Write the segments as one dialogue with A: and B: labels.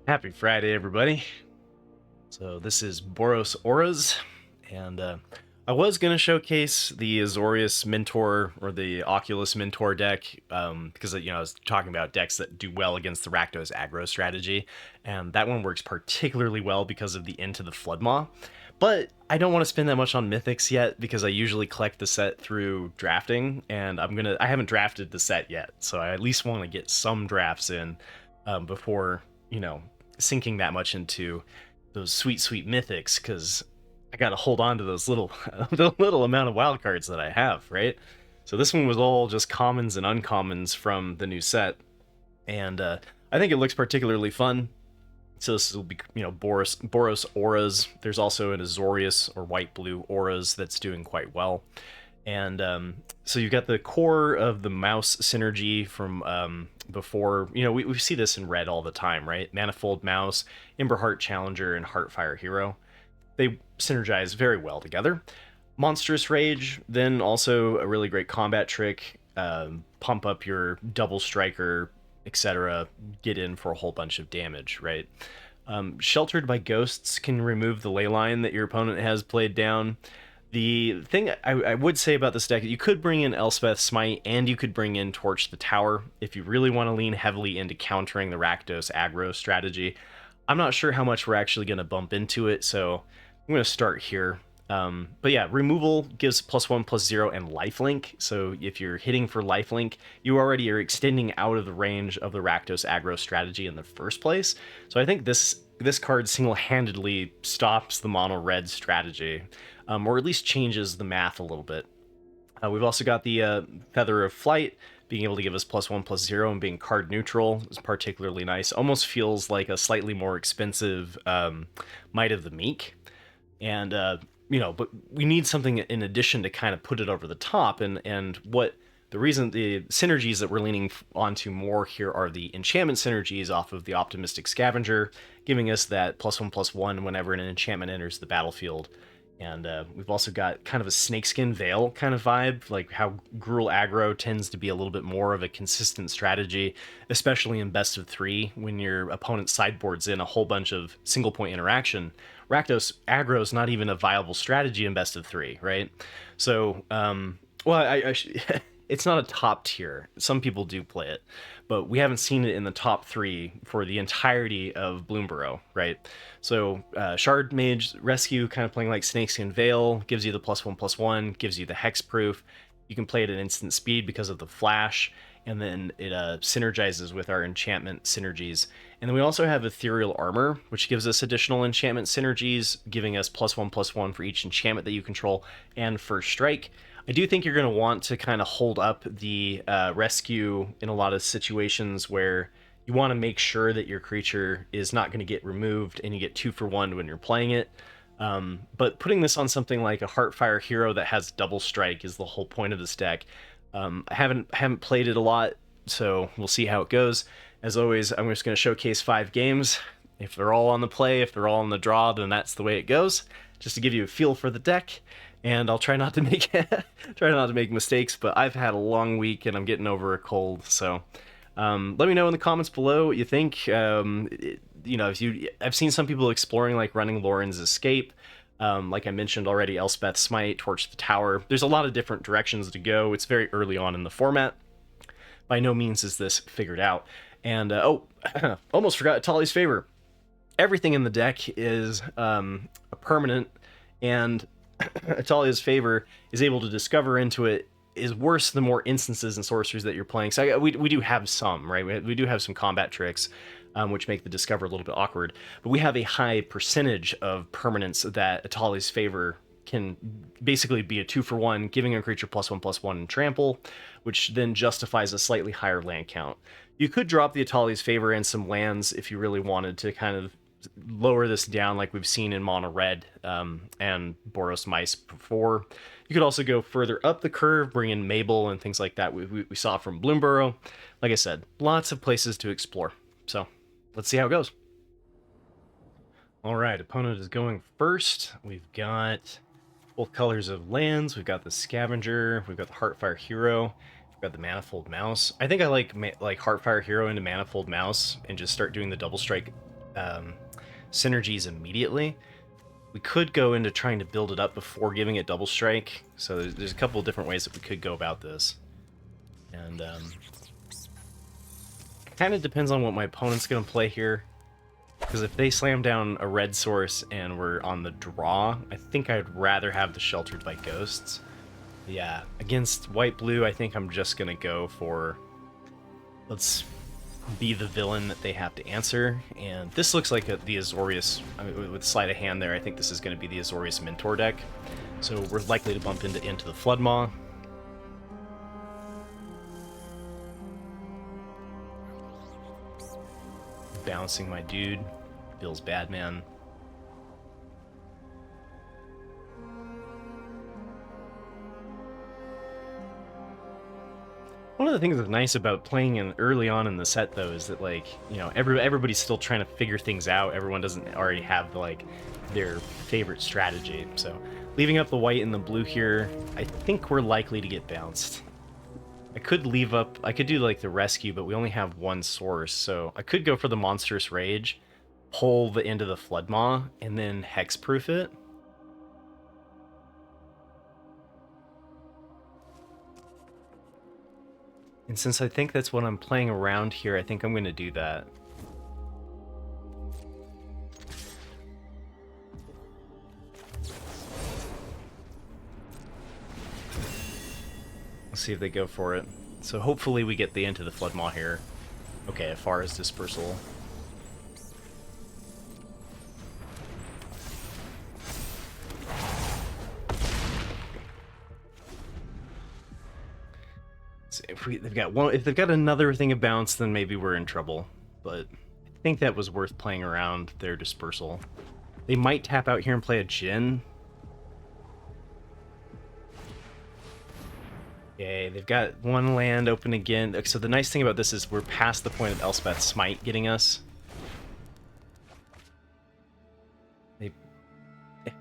A: Happy Friday, everybody. So this is Boros Auras, and I was going to showcase the Azorius Mentor or the Oculus Mentor deck because I was talking about decks that do well against the Rakdos aggro strategy, and that one works particularly well because of the Into the Floodmaw. But I don't want to spend that much on Mythics yet because I usually collect the set through drafting, and I haven't drafted the set yet, so I at least want to get some drafts in before sinking that much into those sweet mythics, because I gotta hold on to those little the little amount of wildcards that I have, right? So this one was all just commons and uncommons from the new set, and I think it looks particularly fun. So this will be, Boros Auras. There's also an Azorius or white-blue Auras that's doing quite well. And so you've got the core of the mouse synergy from before. We see this in red all the time, right? Manifold Mouse, Emberheart Challenger, and Heartfire Hero. They synergize very well together. Monstrous Rage, then also a really great combat trick. Pump up your double striker, etc. Get in for a whole bunch of damage, right? Sheltered by Ghosts can remove the ley line that your opponent has played down. The thing I would say about this deck, you could bring in Elspeth Smite and you could bring in Torch the Tower if you really want to lean heavily into countering the Rakdos aggro strategy. I'm not sure how much we're actually going to bump into it, so I'm going to start here. But yeah, removal gives +1/+0 and lifelink, so if you're hitting for lifelink, you already are extending out of the range of the Rakdos aggro strategy in the first place. So I think this card single-handedly stops the mono-red strategy, or at least changes the math a little bit. We've also got the Feather of Flight, being able to give us +1/+0 and being card neutral is particularly nice. Almost feels like a slightly more expensive Might of the Meek. And, but we need something in addition to kind of put it over the top. And what the reason the synergies that we're leaning onto more here are the enchantment synergies off of the Optimistic Scavenger, giving us that +1/+1 whenever an enchantment enters the battlefield. And we've also got kind of a Snakeskin Veil kind of vibe, like how Gruul aggro tends to be a little bit more of a consistent strategy, especially in best of 3, when your opponent sideboards in a whole bunch of single point interaction. Rakdos aggro is not even a viable strategy in best of 3, right? So, it's not a top tier. Some people do play it, but we haven't seen it in the top 3 for the entirety of Bloomburrow, right? So Shard Mage Rescue, kind of playing like Snakeskin Veil, gives you the +1/+1, gives you the hexproof. You can play it at instant speed because of the flash, and then it synergizes with our enchantment synergies. And then we also have Ethereal Armor, which gives us additional enchantment synergies, giving us +1/+1 for each enchantment that you control, and First Strike. I do think you're going to want to kind of hold up the rescue in a lot of situations where you want to make sure that your creature is not going to get removed and you get 2 for 1 when you're playing it. But putting this on something like a Heartfire Hero that has double strike is the whole point of this deck. I haven't played it a lot, so we'll see how it goes. As always, I'm just going to showcase 5 games. If they're all on the play, if they're all on the draw, then that's the way it goes, just to give you a feel for the deck. And I'll try not to make mistakes, but I've had a long week and I'm getting over a cold. So let me know in the comments below what you think. I've seen some people exploring like running Lauren's Escape. Like I mentioned already, Elspeth Smite, Torch the Tower. There's a lot of different directions to go. It's very early on in the format. By no means is this figured out. And almost forgot Atali's Favor. Everything in the deck is a permanent, and Atalia's Favor is able to discover into it is worse the more instances and sorceries that you're playing. So we do have some, right? We do have some combat tricks, which make the discover a little bit awkward. But we have a high percentage of permanents that Atalia's Favor can basically be a 2 for 1, giving a creature +1/+1 and trample, which then justifies a slightly higher land count. You could drop the Atalia's Favor and some lands if you really wanted to kind of lower this down like we've seen in Mono Red and Boros Mice before. You could also go further up the curve, bring in Mabel and things like that we saw from Bloomburrow. Like I said, lots of places to explore. So let's see how it goes. All right, opponent is going first. We've got both colors of lands. We've got the Scavenger. We've got the Heartfire Hero. We've got the Manifold Mouse. I think I like Heartfire Hero into Manifold Mouse and just start doing the double strike synergies immediately. We could go into trying to build it up before giving it double strike. So there's a couple of different ways that we could go about this. And kind of depends on what my opponent's going to play here. Because if they slam down a red source and we're on the draw, I think I'd rather have the Sheltered by Ghosts. Yeah, against white-blue, I think I'm just going to go for... Let's be the villain that they have to answer. And this looks like the Azorius... I mean, with sleight of hand there, I think this is going to be the Azorius Mentor deck. So we're likely to bump into the Floodmaw. Bouncing my dude. Feels bad, man. One of the things that's nice about playing in early on in the set, though, is that, like, you know, everybody's still trying to figure things out. Everyone doesn't already have, like, their favorite strategy. So, leaving up the white and the blue here, I think we're likely to get bounced. I could leave up... I could do, like, the rescue, but we only have one source. So, I could go for the Monstrous Rage, pull the end of the Floodmaw, and then hexproof it. And since I think that's what I'm playing around here, I think I'm going to do that. Let's see if they go for it. So hopefully we get the Into the Floodmaw here. Okay, Afara's Dispersal. If they've got another thing of bounce, then maybe we're in trouble. But I think that was worth playing around their Dispersal. They might tap out here and play a Djinn. Okay, they've got one land open again. So the nice thing about this is we're past the point of Elspeth's Smite getting us. They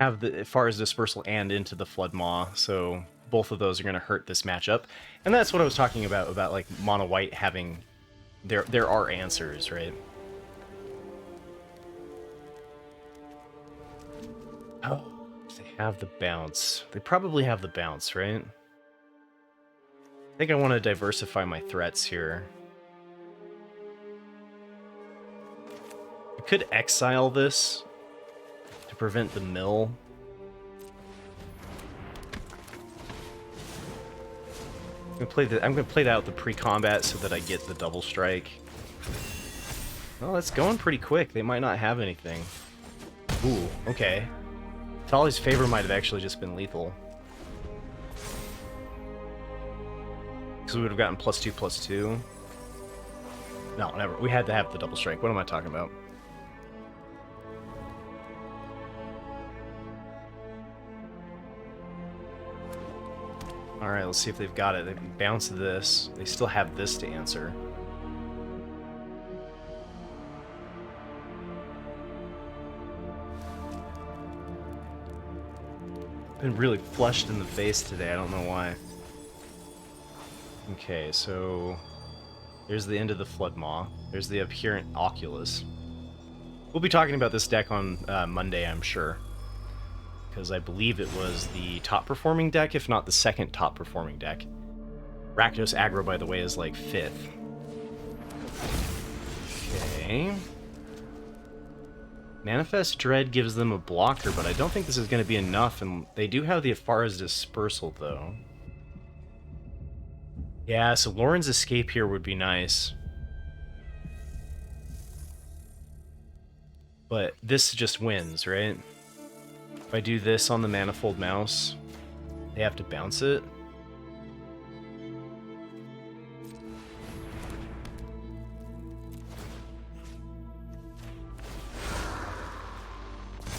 A: have the Far's Dispersal and Into the Floodmaw, so both of those are going to hurt this matchup. And that's what I was talking about like mono white having... There are answers, right? Oh, they have the bounce. They probably have the bounce, right? I think I want to diversify my threats here. I could exile this to prevent the mill. I'm gonna play that out the pre-combat so that I get the double strike. Well, that's going pretty quick. They might not have anything. Ooh, okay. Tali's Favor might have actually just been lethal. Because we would have gotten +2/+2. No, never. We had to have the double strike. What am I talking about? Alright, let's see if they've got it. They can bounce this. They still have this to answer. Been really flushed in the face today. I don't know why. Okay, so there's the End of the Floodmaw. There's the Apparent Oculus. We'll be talking about this deck on Monday, I'm sure. Because I believe it was the top performing deck, if not the second top performing deck. Rakdos aggro, by the way, is like 5th. Okay. Manifest Dread gives them a blocker, but I don't think this is going to be enough, and they do have the Afara's Dispersal, though. Yeah, so Lauren's Escape here would be nice. But this just wins, right? If I do this on the Manifold Mouse, they have to bounce it.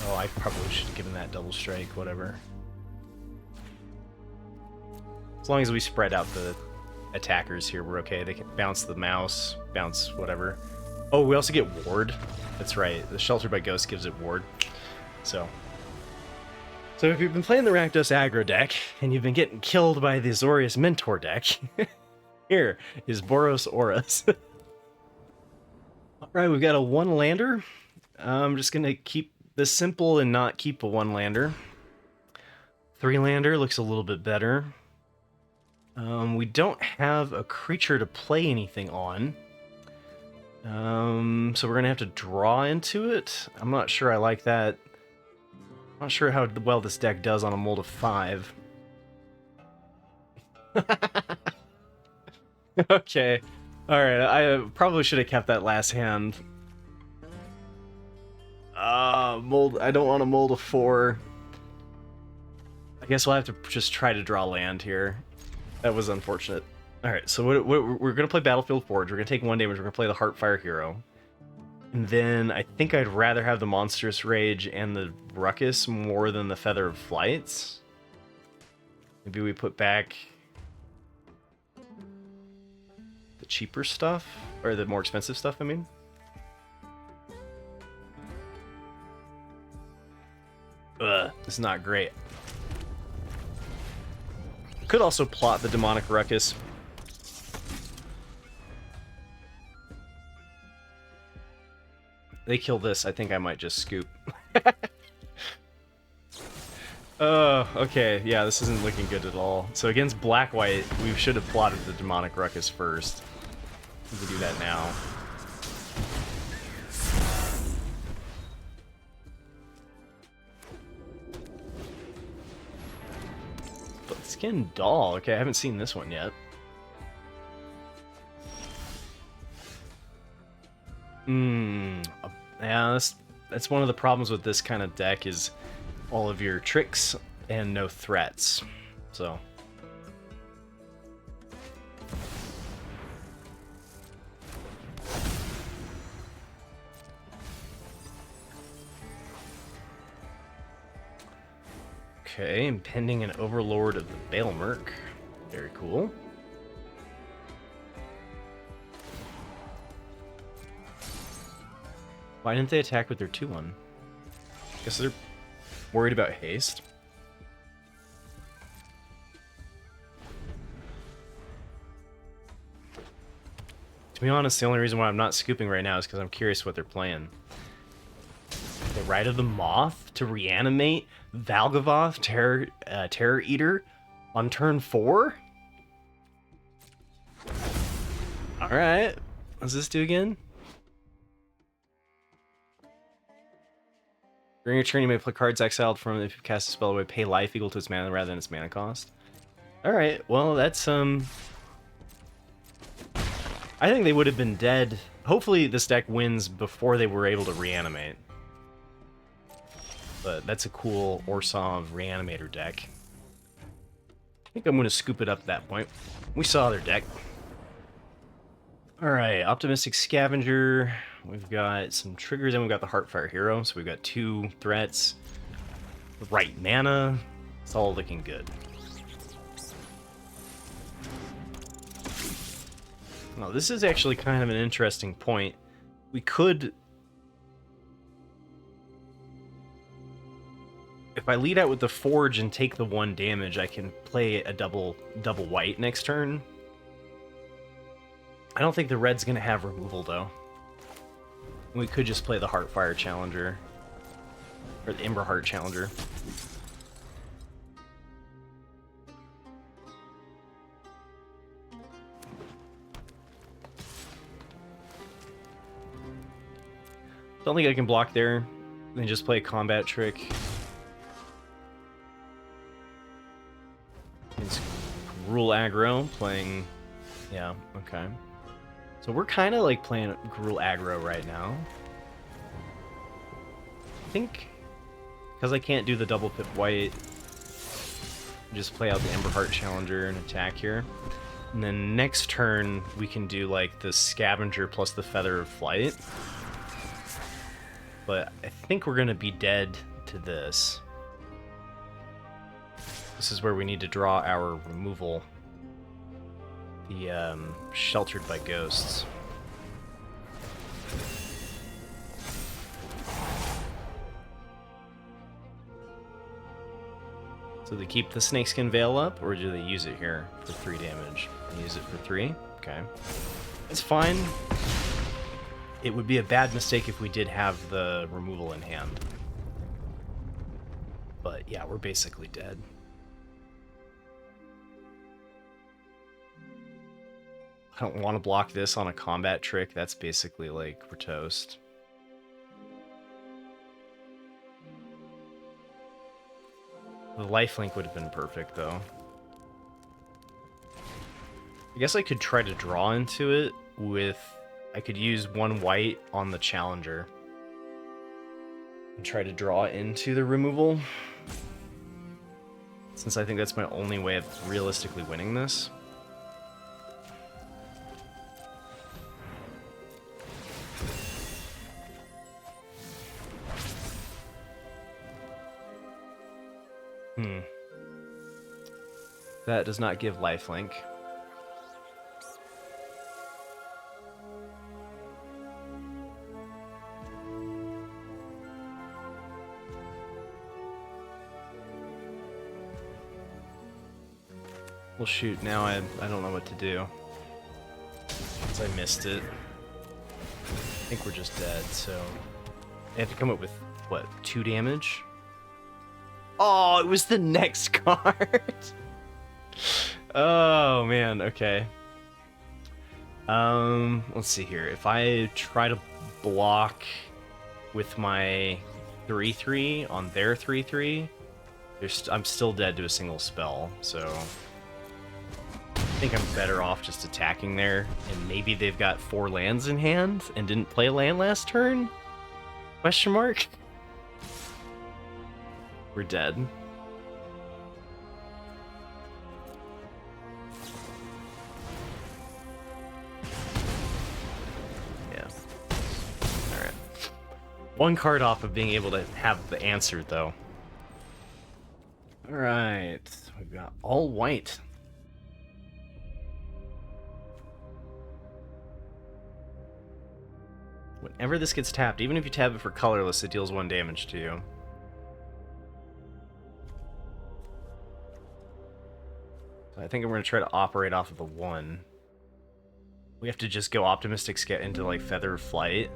A: Oh, I probably should have given that double strike, whatever. As long as we spread out the attackers here, we're okay. They can bounce the mouse, bounce whatever. Oh, we also get ward. That's right. The Sheltered by Ghost gives it ward. So if you've been playing the Rakdos aggro deck, and you've been getting killed by the Azorius Mentor deck, here is Boros Auras. Alright, we've got a 1-lander. I'm just gonna keep this simple and not keep a 1-lander. 3-lander looks a little bit better. We don't have a creature to play anything on. So we're gonna have to draw into it. I'm not sure I like that. I'm not sure how well this deck does on a mold of 5. Okay. Alright, I probably should have kept that last hand. Mold. I don't want to mold a 4. I guess we'll have to just try to draw land here. That was unfortunate. Alright, so we're going to play Battlefield Forge. We're going to take 1 damage. We're going to play the Heartfire Hero. And then I think I'd rather have the Monstrous Rage and the Ruckus more than the Feather of Flights. Maybe we put back the cheaper stuff, or the more expensive stuff, I mean. This is not great. Could also plot the Demonic Ruckus. They kill this, I think I might just scoop. Okay, yeah, this isn't looking good at all. So against black-white, we should have plotted the Demonic Ruckus first. We can do that now. Skin Doll. Okay, I haven't seen this one yet. Yeah, that's one of the problems with this kind of deck is all of your tricks and no threats. So. Okay, impending an Overlord of the Baelmerk. Very cool. Why didn't they attack with their 2-1? Guess they're worried about haste. To be honest, the only reason why I'm not scooping right now is because I'm curious what they're playing. The Rite of the Moth to reanimate Valgavoth, Terror Eater on turn 4? Alright. What does this do again? During your turn, you may play cards exiled from it. If you cast a spell away, pay life equal to its mana rather than its mana cost. Alright, well, that's, I think they would have been dead. Hopefully this deck wins before they were able to reanimate. But that's a cool Orsov Reanimator deck. I think I'm going to scoop it up at that point. We saw their deck. Alright, Optimistic Scavenger. We've got some triggers, and we've got the Heartfire Hero, so we've got 2 threats. The right mana. It's all looking good. Now, this is actually kind of an interesting point. We could... If I lead out with the Forge and take the 1 damage, I can play a double white next turn. I don't think the red's going to have removal, though. We could just play the Heartfire Challenger. Or the Emberheart Challenger. Don't think I can block there. Then just play a combat trick. It's Gruul aggro, playing... Yeah, okay. So we're kind of like playing Gruul aggro right now. I think because I can't do the double pip white, just play out the Emberheart Challenger and attack here. And then next turn we can do like the Scavenger plus the Feather of Flight. But I think we're gonna be dead to this. This is where we need to draw our removal. The Sheltered by Ghosts. So they keep the Snakeskin Veil up, or do they use it here for 3 damage? They use it for 3? Okay. It's fine. it would be a bad mistake if we did have the removal in hand. But yeah, we're basically dead. I don't want to block this on a combat trick. That's basically like we're toast. The lifelink would have been perfect though. I guess I could try to draw into it with... I could use 1 white on the challenger and try to draw into the removal, since I think that's my only way of realistically winning this. That does not give lifelink. Well, shoot, now I don't know what to do. Since I missed it. I think we're just dead, so... I have to come up with, what, 2 damage? Oh, it was the next card! Oh, man, okay. Let's see here. If I try to block with my 3/3 on their 3/3, I'm still dead to a single spell, so... I think I'm better off just attacking there, and maybe they've got 4 lands in hand and didn't play a land last turn? Question mark? We're dead. Yeah. Alright. 1 card off of being able to have the answer, though. Alright. We've got all white. Whenever this gets tapped, even if you tap it for colorless, it deals 1 damage to you. So I think I'm going to try to operate off of a 1. We have to just go optimistic get into like Feather Flight.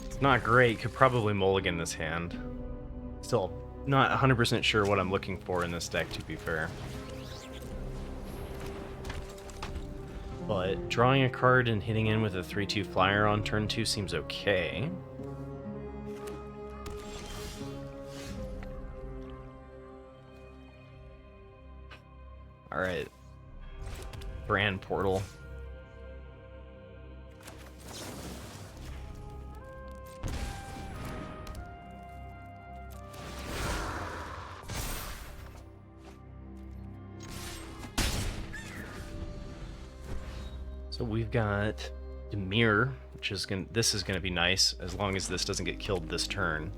A: It's not great, could probably mulligan this hand. Still not 100% sure what I'm looking for in this deck, to be fair. But drawing a card and hitting in with a 3/2 flyer on turn 2 seems okay. Alright. Brand Portal. So we've got Demir, which is this is gonna be nice as long as this doesn't get killed this turn.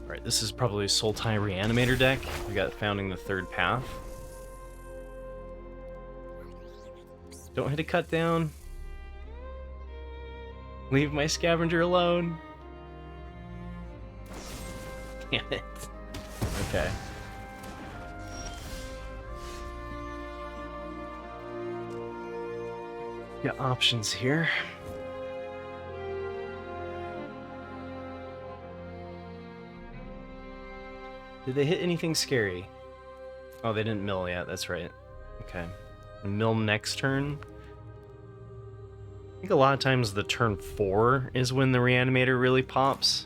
A: Alright, this is probably a Sultai Reanimator deck. We got Founding the Third Path. Don't hit a cut down. Leave my scavenger alone. Damn it. Okay. Got options here. Did they hit anything scary? Oh, they didn't mill yet, that's right. Okay. Mill next turn. I think a lot of times the turn 4 is when the Reanimator really pops.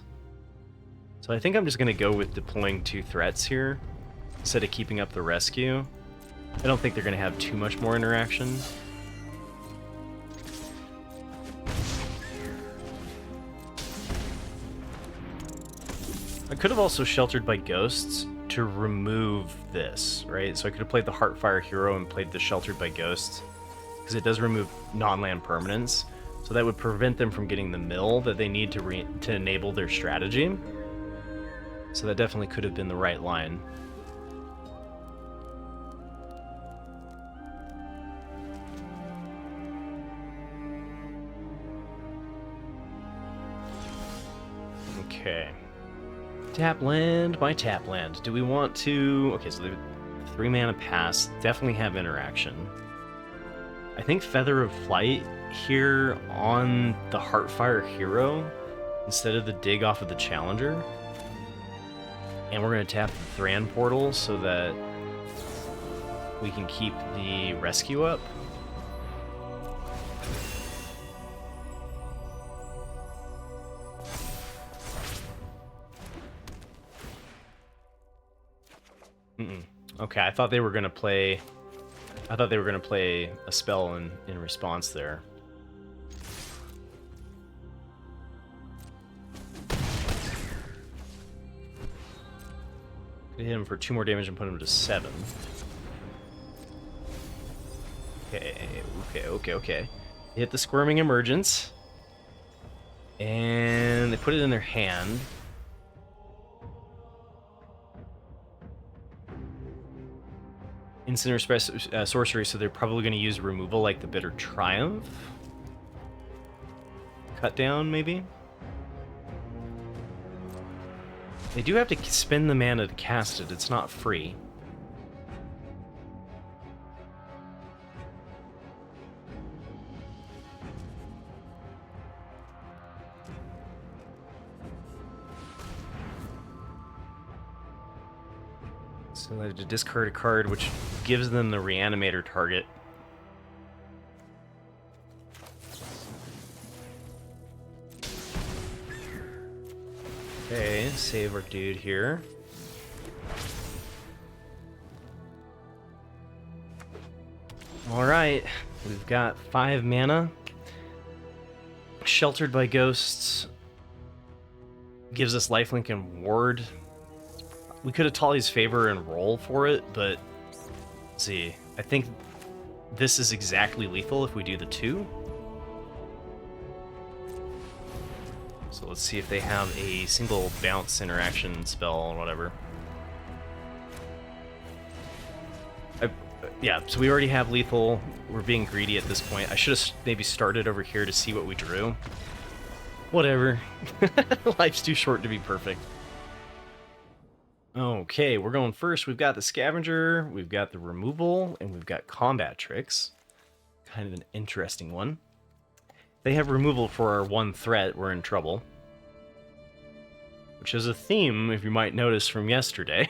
A: So I think I'm just going to go with deploying 2 threats here instead of keeping up the rescue. I don't think they're going to have too much more interaction. I could have also Sheltered by Ghosts to remove this, right? So I could have played the Heartfire Hero and played the Sheltered by Ghosts, because it does remove non-land permanents. So that would prevent them from getting the mill that they need to enable their strategy. So that definitely could have been the right line. Okay. Tap land by tap land. Do we want to... Okay, so the 3 mana pass, definitely have interaction. I think Feather of Flight here on the Heartfire hero instead of the dig off of the Challenger. And we're going to tap the Thran portal so that we can keep the rescue up. Okay, I thought they were gonna play. I thought they were gonna play a spell in response there. Could hit him for 2 more damage and put him to 7. Okay. Hit the Squirming Emergence, and they put it in their hand. Instant or sorcery, so they're probably going to use removal like the Bitter Triumph. Cut down, maybe? They do have to spend the mana to cast it, it's not free. So they have to discard a card, which gives them the Reanimator target. Okay, save our dude here. Alright, we've got 5 mana. Sheltered by Ghosts gives us lifelink and ward. We could have Tali's Favor and roll for it, but let's see. I think this is exactly lethal if we do the 2. So let's see if they have a single bounce interaction spell or whatever. Yeah, so we already have lethal. We're being greedy at this point. I should have maybe started over here to see what we drew. Whatever. Life's too short to be perfect. Okay, we're going first. We've got the Scavenger, we've got the removal, and we've got combat tricks. Kind of an interesting one. They have removal for our 1 threat, we're in trouble. Which is a theme, if you might notice, from yesterday.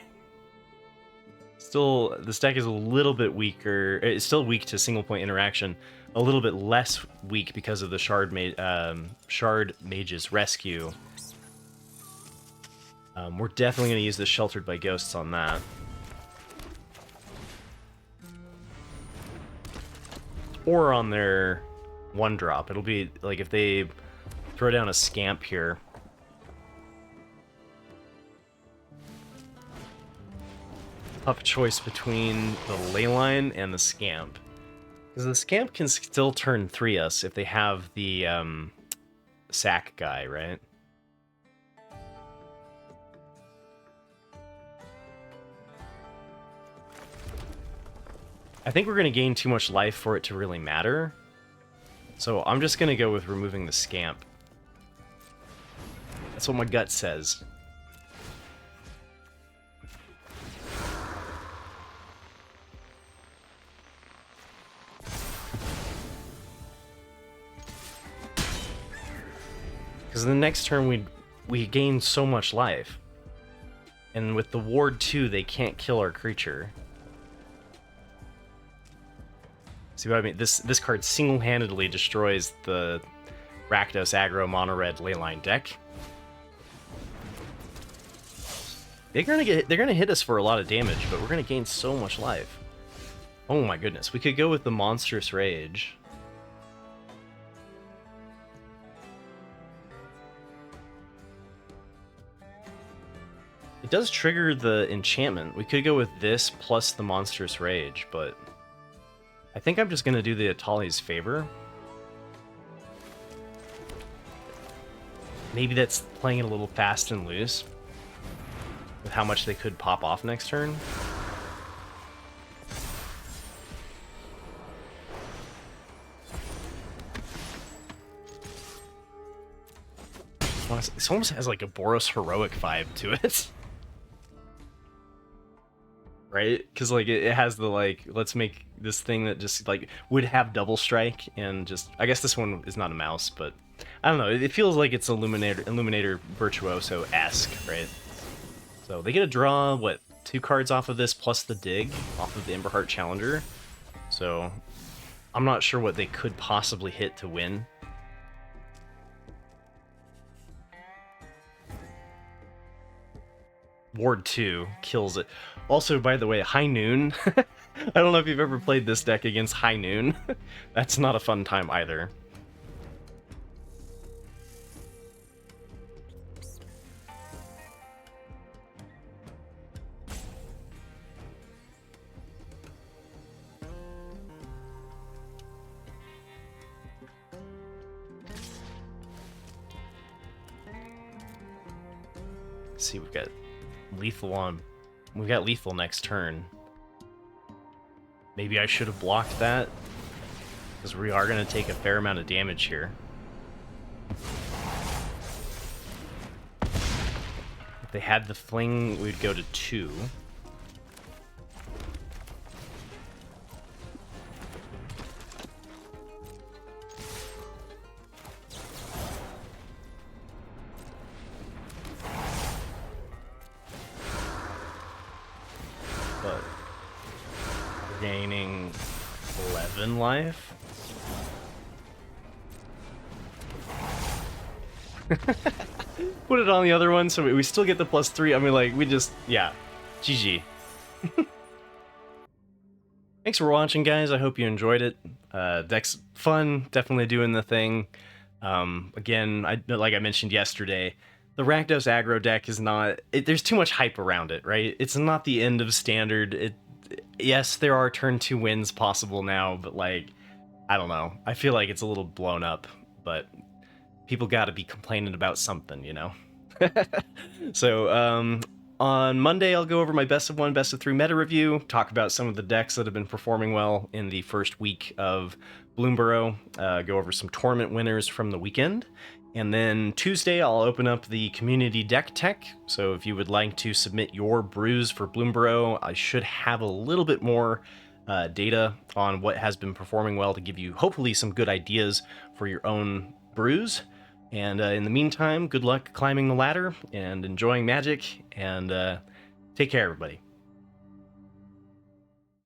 A: Still, this deck is a little bit weaker. It's still weak to single point interaction. A little bit less weak because of the Shard Mage's Rescue. We're definitely going to use the Sheltered by Ghosts on that. Or on their 1-drop. It'll be like if they throw down a Scamp here. Tough choice between the Leyline and the Scamp. Because the Scamp can still turn 3 us if they have the sack guy, right? I think we're going to gain too much life for it to really matter. So I'm just going to go with removing the Scamp. That's what my gut says. Because the next turn we gain so much life. And with the Ward 2, they can't kill our creature. See what I mean? This card single-handedly destroys the Rakdos aggro mono-red Leyline deck. They're gonna hit us for a lot of damage, but we're gonna gain so much life. Oh my goodness, we could go with the Monstrous Rage. It does trigger the enchantment. We could go with this plus the Monstrous Rage, but I think I'm just going to do the Tali's Favor. Maybe that's playing it a little fast and loose with how much they could pop off next turn. This almost has like a Boros heroic vibe to it. right? Because like it has the like, let's make this thing that just like would have double strike, and just, I guess this one is not a mouse, but I don't know. It feels like it's Illuminator Virtuoso-esque, right? So they get to draw what, 2 cards off of this plus the dig off of the Emberheart Challenger. So I'm not sure what they could possibly hit to win. Ward 2 kills it. Also, by the way, High Noon. I don't know if you've ever played this deck against High Noon. That's not a fun time either. Let's see, we've got lethal on. We've got lethal next turn. Maybe I should have blocked that, because we are going to take a fair amount of damage here. If they had the fling, we'd go to 2. But we're gaining 11 life. Put it on the other one, so we still get the +3. I mean, like, we just, yeah, GG. Thanks for watching, guys. I hope you enjoyed it. Deck's fun, definitely doing the thing. Again, like I mentioned yesterday, the Rakdos aggro deck is not... there's too much hype around it, right? It's not the end of standard. Yes, there are turn 2 wins possible now, but, like, I don't know. I feel like it's a little blown up, but people gotta be complaining about something, you know? So, on Monday, I'll go over my best of 1, best of 3 meta review, talk about some of the decks that have been performing well in the first week of Bloomborough, go over some tournament winners from the weekend, and then Tuesday, I'll open up the community deck tech, so if you would like to submit your brews for Bloomborough, I should have a little bit more data on what has been performing well to give you, hopefully, some good ideas for your own brews. And in the meantime, good luck climbing the ladder and enjoying Magic, and take care, everybody.